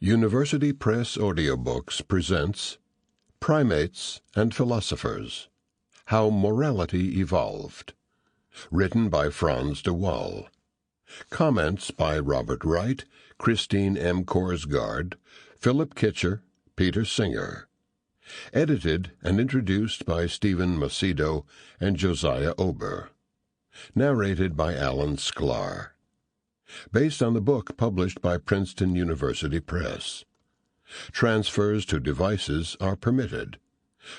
University Press Audiobooks presents Primates and Philosophers, How Morality Evolved. Written by Frans de Waal. Comments by Robert Wright, Christine M. Korsgaard, Philip Kitcher, Peter Singer. Edited and introduced by Stephen Macedo and Josiah Ober. Narrated by Alan Sklar. Based on the book published by Princeton University Press. Transfers to devices are permitted.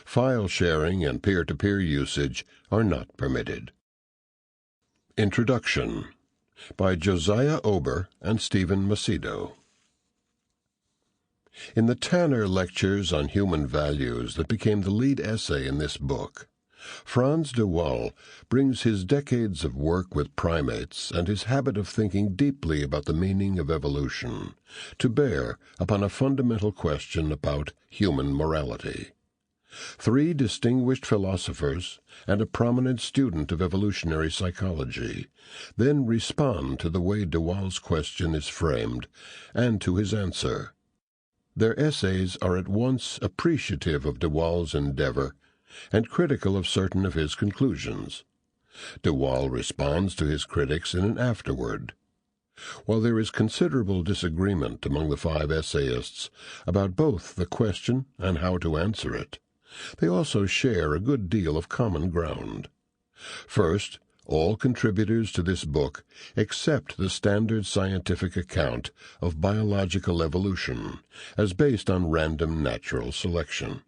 File sharing and peer-to-peer usage are not permitted. Introduction by Josiah Ober and Stephen Macedo. In the Tanner Lectures on Human Values that became the lead essay in this book, Frans de Waal brings his decades of work with primates and his habit of thinking deeply about the meaning of evolution to bear upon a fundamental question about human morality. Three distinguished philosophers and a prominent student of evolutionary psychology then respond to the way de Waal's question is framed and to his answer. Their essays are at once appreciative of de Waal's endeavor and critical of certain of his conclusions. De Waal responds to his critics in an afterword. While there is considerable disagreement among the five essayists about both the question and how to answer it, they also share a good deal of common ground. First, all contributors to this book accept the standard scientific account of biological evolution as based on random natural selection.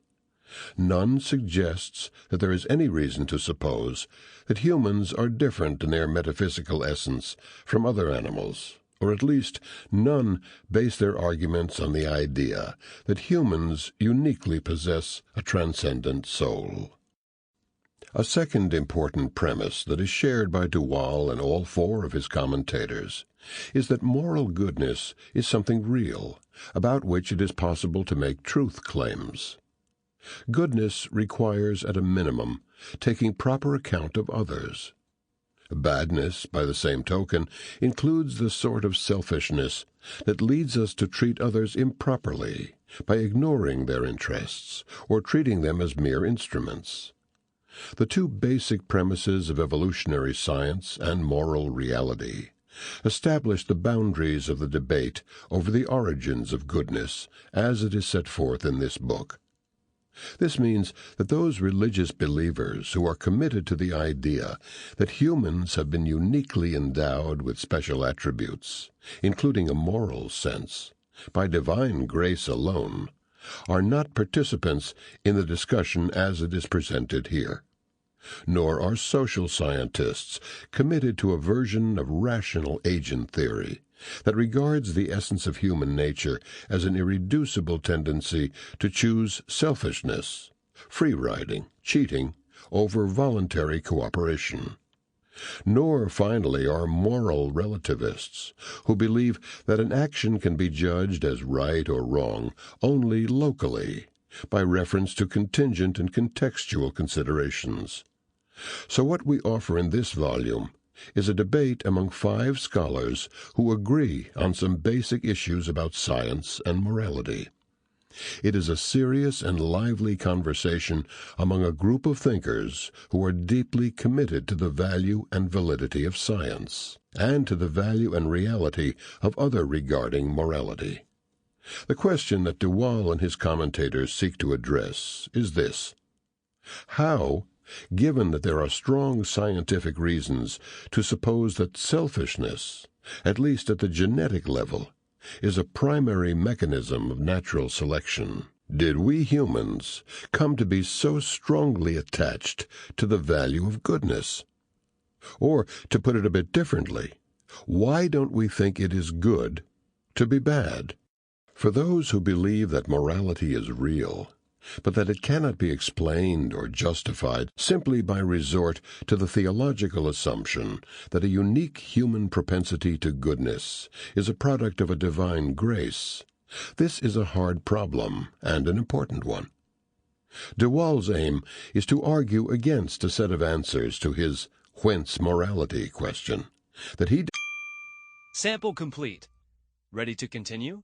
None suggests that there is any reason to suppose that humans are different in their metaphysical essence from other animals, or at least none base their arguments on the idea that humans uniquely possess a transcendent soul. A second important premise that is shared by de Waal and all four of his commentators is that moral goodness is something real, about which it is possible to make truth claims. Goodness requires, at a minimum, taking proper account of others. Badness, by the same token, includes the sort of selfishness that leads us to treat others improperly by ignoring their interests or treating them as mere instruments. The two basic premises of evolutionary science and moral reality establish the boundaries of the debate over the origins of goodness as it is set forth in this book. This means that those religious believers who are committed to the idea that humans have been uniquely endowed with special attributes, including a moral sense, by divine grace alone, are not participants in the discussion as it is presented here. Nor are social scientists committed to a version of rational agent theory that regards the essence of human nature as an irreducible tendency to choose selfishness, free-riding, cheating, over voluntary cooperation. Nor, finally, are moral relativists who believe that an action can be judged as right or wrong only locally, by reference to contingent and contextual considerations. So what we offer in this volume is a debate among five scholars who agree on some basic issues about science and morality. It is a serious and lively conversation among a group of thinkers who are deeply committed to the value and validity of science, and to the value and reality of other regarding morality. The question that de Waal and his commentators seek to address is this: how, given that there are strong scientific reasons to suppose that selfishness, at least at the genetic level, is a primary mechanism of natural selection, did we humans come to be so strongly attached to the value of goodness? Or, to put it a bit differently, why don't we think it is good to be bad? For those who believe that morality is real, but that it cannot be explained or justified simply by resort to the theological assumption that a unique human propensity to goodness is a product of a divine grace, this is a hard problem and an important one. De Waal's aim is to argue against a set of answers to his whence morality question that he... Sample complete. Ready to continue?